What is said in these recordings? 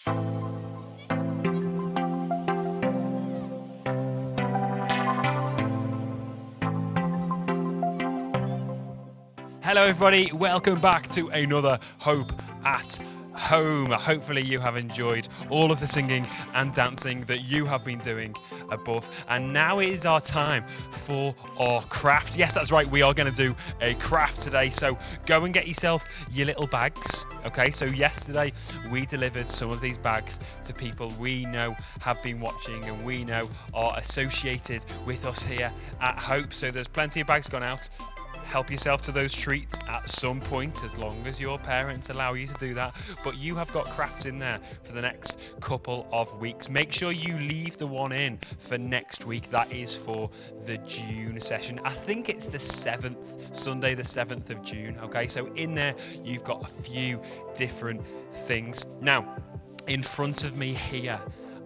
Hello everybody, welcome back to another Hope at Home. Hopefully you have enjoyed all of the singing and dancing that you have been doing above, and now it is our time for our craft. Yes, that's right, we are going to do a craft today, so go and get yourself your little bags. Okay, so yesterday we delivered some of these bags to people we know have been watching and we know are associated with us here at Hope, so there's plenty of bags gone out. Help yourself to those treats at some point, as long as your parents allow you to do that. But you have got crafts in there for the next couple of weeks. Make sure you leave the one in for next week. That is for the June session. I think it's the 7th, Sunday the 7th of June. Okay, so in there you've got a few different things. Now, in front of me here,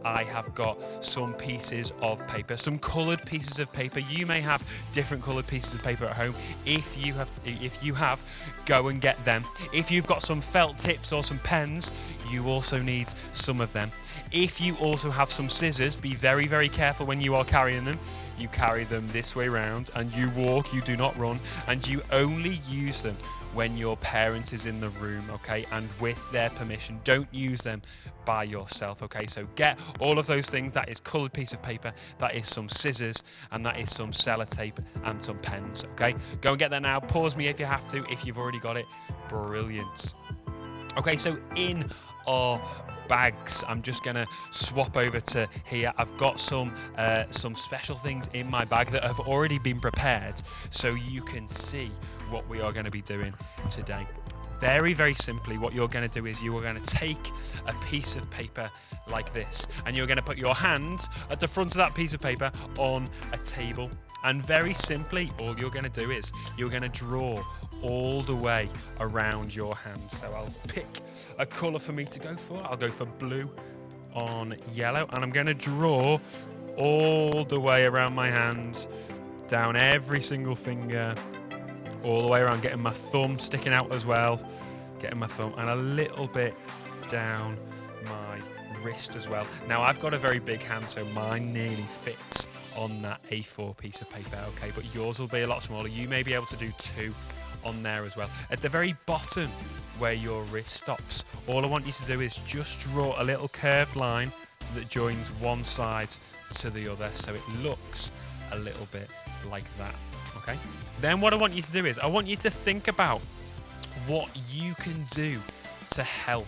I have got some pieces of paper, some coloured pieces of paper. You may have different coloured pieces of paper at home. If you have, go and get them. If you've got some felt tips or some pens, you also need some of them. If you also have some scissors, be very, very careful when you are carrying them. You carry them this way round and you walk, you do not run, and you only use them when your parent is in the room, okay, and with their permission. Don't use them by yourself, okay? So get all of those things. That is coloured piece of paper, that is some scissors, and that is some sellotape and some pens, okay? Go and get that now. Pause me if you have to. If you've already got it, brilliant. Okay, so in our bags, I'm just gonna swap over to here. I've got some special things in my bag that have already been prepared, so you can see what we are going to be doing today. Very, very simply, what you're going to do is you are going to take a piece of paper like this, and you're going to put your hand at the front of that piece of paper on a table. And very simply, all you're going to do is you're going to draw all the way around your hand. So I'll pick a colour for me to go for. I'll go for blue on yellow, and I'm going to draw all the way around my hand, down every single finger, all the way around, getting my thumb sticking out as well, getting my thumb, and a little bit down my wrist as well. Now, I've got a very big hand, so mine nearly fits on that A4 piece of paper, okay, but yours will be a lot smaller. You may be able to do 2 on there as well. At the very bottom where your wrist stops, all I want you to do is just draw a little curved line that joins one side to the other, so it looks a little bit like that, okay? Then what I want you to do is I want you to think about what you can do to help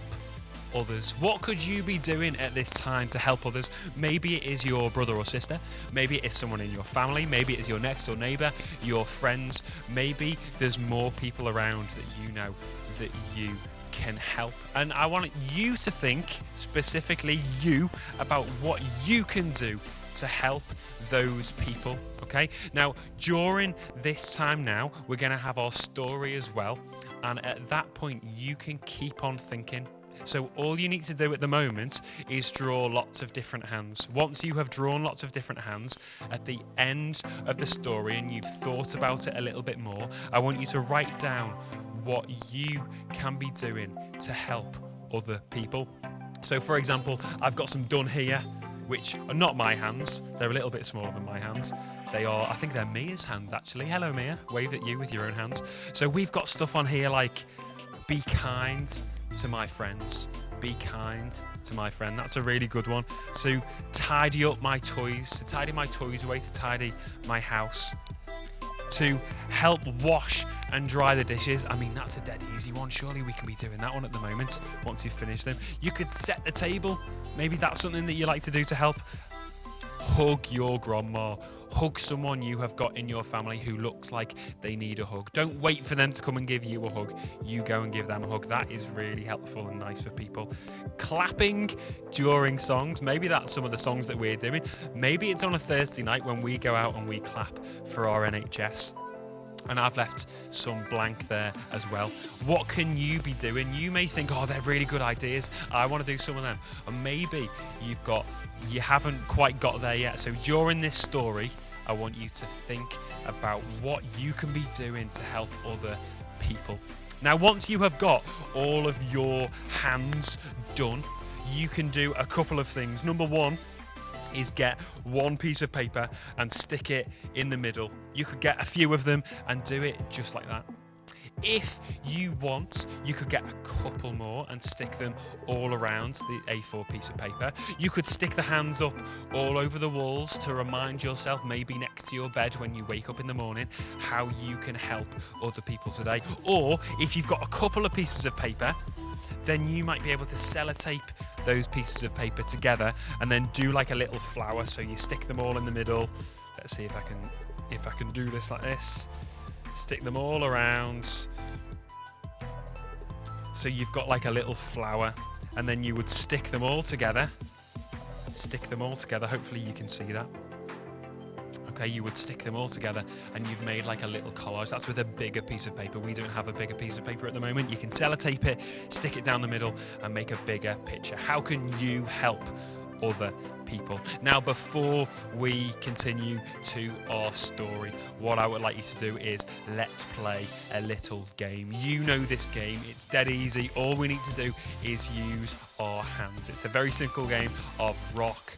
others. What could you be doing at this time to help others? Maybe it is your brother or sister, maybe it is someone in your family, maybe it is your next door neighbour, your friends, maybe there's more people around that you know that you can help. And I want you to think, specifically you, about what you can do to help those people, okay? Now, during this time now, we're going to have our story as well, and at that point, you can keep on thinking. So all you need to do at the moment is draw lots of different hands. Once you have drawn lots of different hands, at the end of the story, and you've thought about it a little bit more, I want you to write down what you can be doing to help other people. So, for example, I've got some done here, which are not my hands. They're a little bit smaller than my hands. They are, I think they're Mia's hands, actually. Hello, Mia. Wave at you with your own hands. So we've got stuff on here like, be kind to my friends. Be kind to my friend. That's a really good one. So tidy up my toys. To tidy my toys away, to tidy my house. To help wash and dry the dishes. I mean, that's a dead easy one. Surely we can be doing that one at the moment once you've finished them. You could set the table. Maybe that's something that you like to do to help. Hug your grandma. Hug someone you have got in your family who looks like they need a hug. Don't wait for them to come and give you a hug. You go and give them a hug. That is really helpful and nice for people. Clapping during songs. Maybe that's some of the songs that we're doing. Maybe it's on a Thursday night when we go out and we clap for our NHS. And I've left some blank there as well. What can you be doing? You may think, oh, they're really good ideas. I want to do some of them. And maybe you haven't quite got there yet. So during this story, I want you to think about what you can be doing to help other people. Now, once you have got all of your hands done, you can do a couple of things. Number one is get one piece of paper and stick it in the middle. You could get a few of them and do it just like that. If you want, you could get a couple more and stick them all around the A4 piece of paper. You could stick the hands up all over the walls to remind yourself, maybe next to your bed when you wake up in the morning, how you can help other people today. Or if you've got a couple of pieces of paper, then you might be able to sellotape those pieces of paper together and then do like a little flower. So you stick them all in the middle. Let's see if I can do this like this. Stick them all around. So you've got like a little flower, and then you would stick them all together. Stick them all together. Hopefully you can see that. Okay, you would stick them all together and you've made like a little collage. That's with a bigger piece of paper. We don't have a bigger piece of paper at the moment. You can sellotape it, stick it down the middle and make a bigger picture. How can you help other people? Now, before we continue to our story, what I would like you to do is let's play a little game. You know this game, it's dead easy. All we need to do is use our hands. It's a very simple game of rock,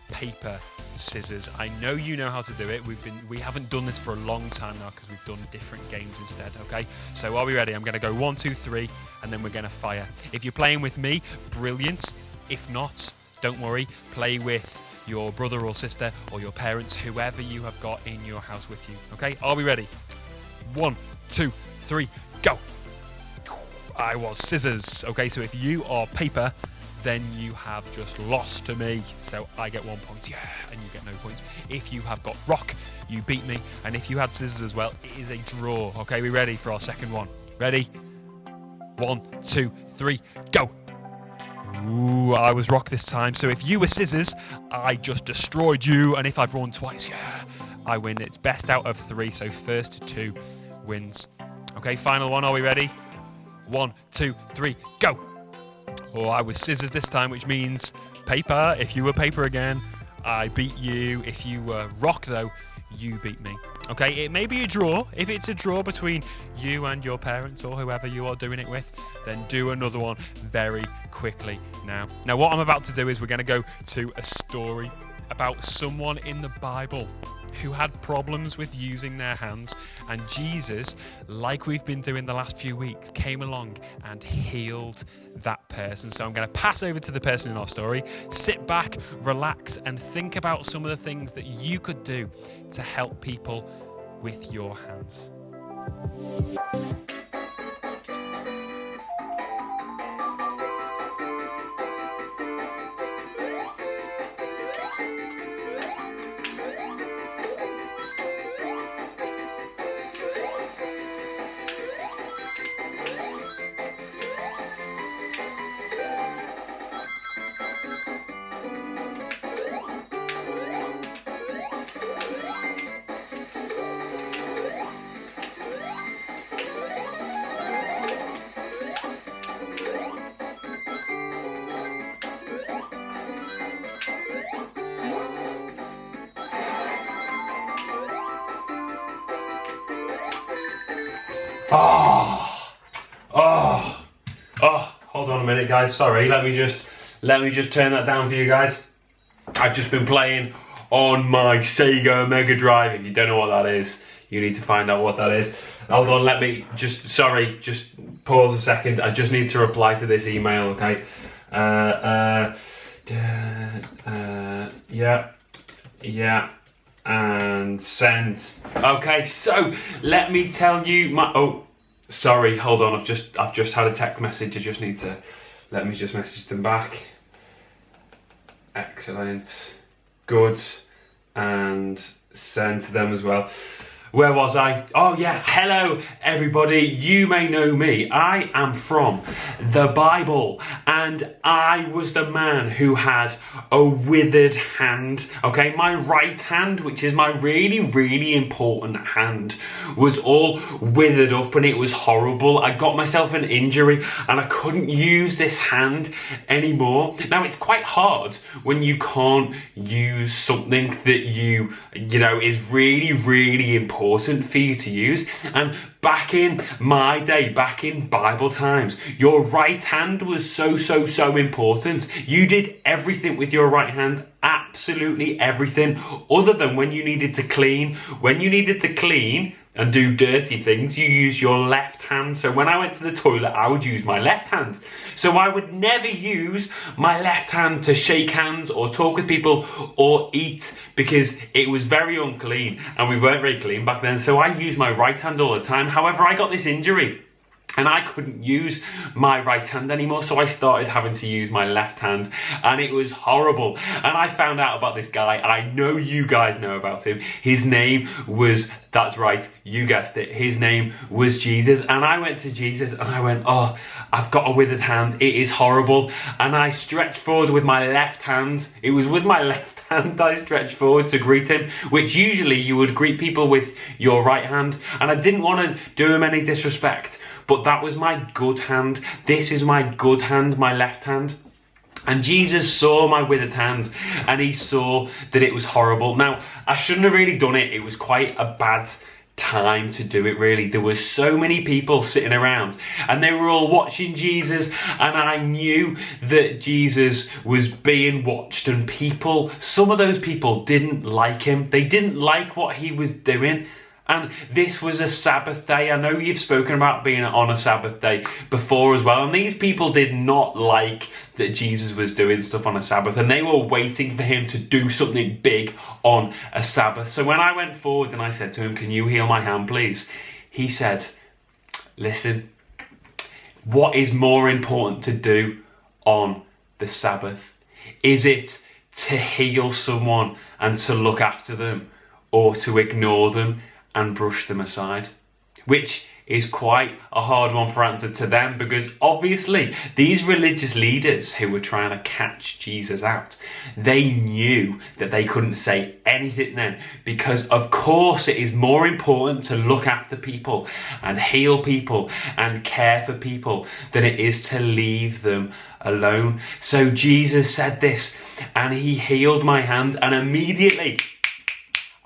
paper, scissors. I know you know how to do it. We haven't done this for a long time now because we've done different games instead. Okay, so are we ready? I'm going to go 1, 2, 3 and then we're going to fire. If you're playing with me, brilliant. If not, don't worry, play with your brother or sister or your parents, whoever you have got in your house with you. Okay, are we ready? 1, 2, 3, go. I was scissors. Okay, so if you are paper, then you have just lost to me. So I get 1 point, yeah, and you get no points. If you have got rock, you beat me. And if you had scissors as well, it is a draw. Okay, we ready for our second one? Ready? 1, 2, 3, go. Ooh, I was rock this time. So if you were scissors, I just destroyed you. And if I've won twice, yeah, I win. It's best out of 3. So first 2 wins. Okay, final one. Are we ready? 1, 2, 3, go. Oh, I was scissors this time, which means paper. If you were paper again, I beat you. If you were rock, though, you beat me. Okay, it may be a draw. If it's a draw between you and your parents or whoever you are doing it with, then do another one very quickly now. Now, what I'm about to do is we're going to go to a story about someone in the Bible who had problems with using their hands, and Jesus, like we've been doing the last few weeks, came along and healed that person. So I'm going to pass over to the person in our story, sit back, relax, and think about some of the things that you could do to help people with your hands. Hold on a minute, guys. Sorry, let me just turn that down for you guys. I've just been playing on my Sega Mega Drive. If you don't know what that is, you need to find out what that is. Hold on, let me just pause a second. I just need to reply to this email, okay? Yeah, and send. Okay, so let me tell you sorry, hold on, I've just had a text message. I just need to, let me just message them back. Excellent, good, and send to them as well. Where was I? Oh yeah, hello everybody. You may know me. I am from the Bible, and I was the man who had a withered hand. Okay, my right hand, which is my really, really important hand, was all withered up and it was horrible. I got myself an injury and I couldn't use this hand anymore. Now, it's quite hard when you can't use something that you know is really, really important important for you to use. And back in my day, back in Bible times, your right hand was so important. You did everything with your right hand, absolutely everything, other than when you needed to clean. When you needed to clean and do dirty things, you use your left hand. So when I went to the toilet, I would use my left hand. So I would never use my left hand to shake hands or talk with people or eat, because it was very unclean and we weren't very clean back then. So I used my right hand all the time. However, I got this injury and I couldn't use my right hand anymore, so I started having to use my left hand, and it was horrible. And I found out about this guy. I know you guys know about him. His name was, that's right, you guessed it, his name was Jesus. And I went to Jesus and I went, oh, I've got a withered hand, it is horrible. And I stretched forward with my left hand. It was with my left hand I stretched forward to greet him, which usually you would greet people with your right hand. And I didn't want to do him any disrespect, but that was my good hand. This is my good hand, my left hand. And Jesus saw my withered hand and he saw that it was horrible. Now, I shouldn't have really done it. It was quite a bad time to do it, really. There were so many people sitting around and they were all watching Jesus, and I knew that Jesus was being watched, and people, some of those people didn't like him. They didn't like what he was doing. And this was a Sabbath day. I know you've spoken about being on a Sabbath day before as well. And these people did not like that Jesus was doing stuff on a Sabbath. And they were waiting for him to do something big on a Sabbath. So when I went forward and I said to him, can you heal my hand, please? He said, listen, what is more important to do on the Sabbath? Is it to heal someone and to look after them, or to ignore them and brush them aside? Which is quite a hard one for answer to them, because obviously these religious leaders who were trying to catch Jesus out, they knew that they couldn't say anything then, because of course it is more important to look after people and heal people and care for people than it is to leave them alone. So Jesus said this and he healed my hand, and immediately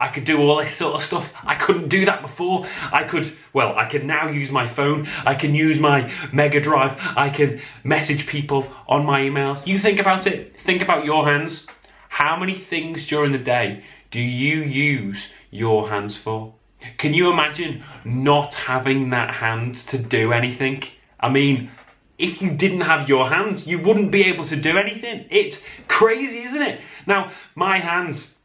I could do all this sort of stuff. I couldn't do that before. I can now use my phone. I can use my Mega Drive. I can message people on my emails. You think about it. Think about your hands. How many things during the day do you use your hands for? Can you imagine not having that hand to do anything? I mean, if you didn't have your hands, you wouldn't be able to do anything. It's crazy, isn't it? Now, my hands,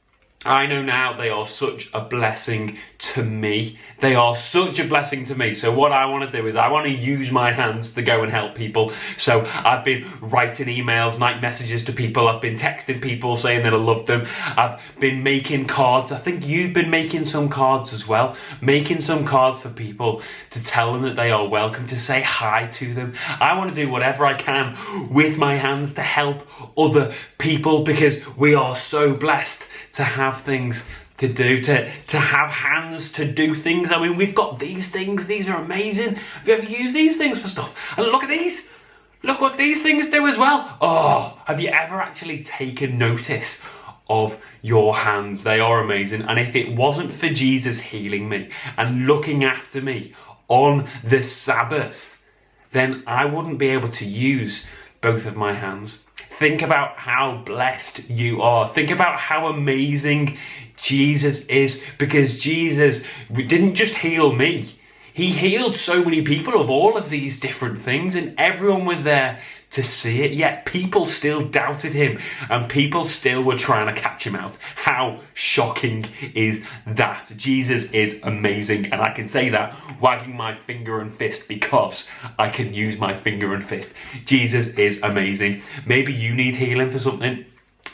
I know now they are such a blessing to me. They are such a blessing to me. So what I want to do is I want to use my hands to go and help people. So I've been writing emails, night messages to people. I've been texting people saying that I love them. I've been making cards. I think you've been making some cards as well. Making some cards for people to tell them that they are welcome, to say hi to them. I want to do whatever I can with my hands to help other people, because we are so blessed to have things to do, to have hands to do things. I mean, we've got these things. These are amazing. Have you ever used these things for stuff? And look at these. Look what these things do as well. Oh, have you ever actually taken notice of your hands? They are amazing. And if it wasn't for Jesus healing me and looking after me on the Sabbath, then I wouldn't be able to use both of my hands. Think about how blessed you are. Think about how amazing Jesus is, because Jesus didn't just heal me. He healed so many people of all of these different things, and everyone was there to see it, yet people still doubted him and people still were trying to catch him out. How shocking is that? Jesus is amazing, and I can say that wagging my finger and fist, because I can use my finger and fist. Jesus is amazing. Maybe you need healing for something.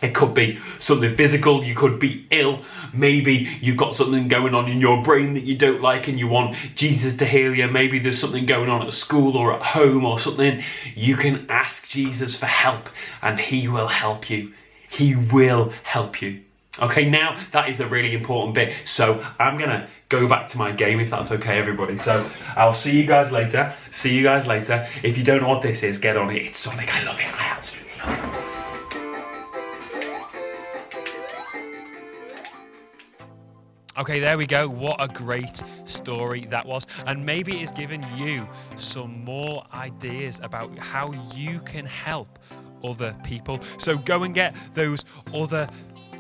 It could be something physical. You could be ill. Maybe you've got something going on in your brain that you don't like and you want Jesus to heal you. Maybe there's something going on at school or at home or something. You can ask Jesus for help and he will help you. He will help you. Okay, now that is a really important bit. So I'm going to go back to my game, if that's okay, everybody. So I'll see you guys later. See you guys later. If you don't know what this is, get on it. It's Sonic. I love it. I absolutely love it. Okay, there we go. What a great story that was. And maybe it's given you some more ideas about how you can help other people. So go and get those other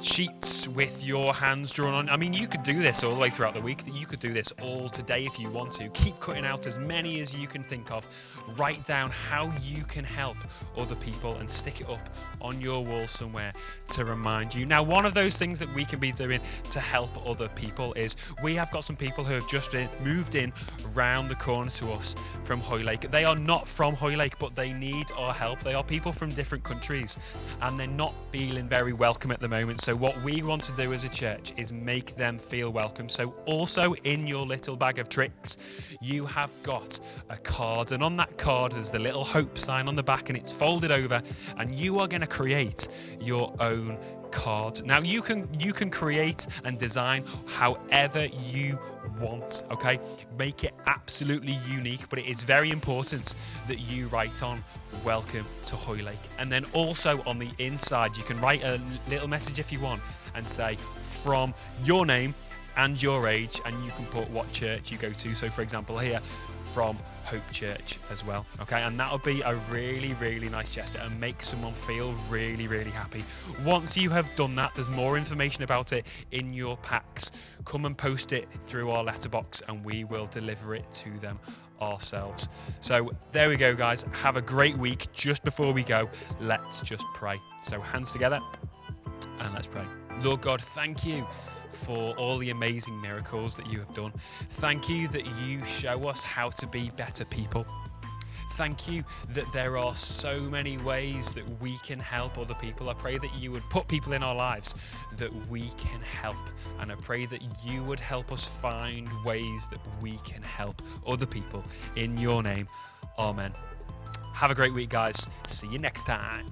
sheets with your hands drawn on. I mean, you could do this all the way throughout the week. You could do this all today if you want to. Keep cutting out as many as you can think of. Write down how you can help other people and stick it up on your wall somewhere to remind you. Now, one of those things that we can be doing to help other people is we have got some people who have just moved in round the corner to us from Hoylake. They are not from Hoylake, but they need our help. They are people from different countries and they're not feeling very welcome at the moment. So what we want to do as a church is make them feel welcome. So also in your little bag of tricks, you have got a card, and on that card there's the little hope sign on the back, and it's folded over, and you are going to create your own card. Now you can create and design however you want, okay? Make it absolutely unique, but it is very important that you write on welcome to Hoylake. And then also on the inside you can write a little message if you want and say from your name and your age, and you can put what church you go to. So for example here, from Hope Church as well, okay? And that'll be a really, really nice gesture and make someone feel really, really happy. Once you have done that, there's more information about it in your packs. Come and post it through our letterbox and we will deliver it to them ourselves. So there we go, guys. Have a great week. Just before we go, let's just pray. So hands together and let's pray. Lord God, thank you for all the amazing miracles that you have done. Thank you that you show us how to be better people. Thank you that there are so many ways that we can help other people. I pray that you would put people in our lives that we can help. And I pray that you would help us find ways that we can help other people. In your name, amen. Have a great week, guys. See you next time.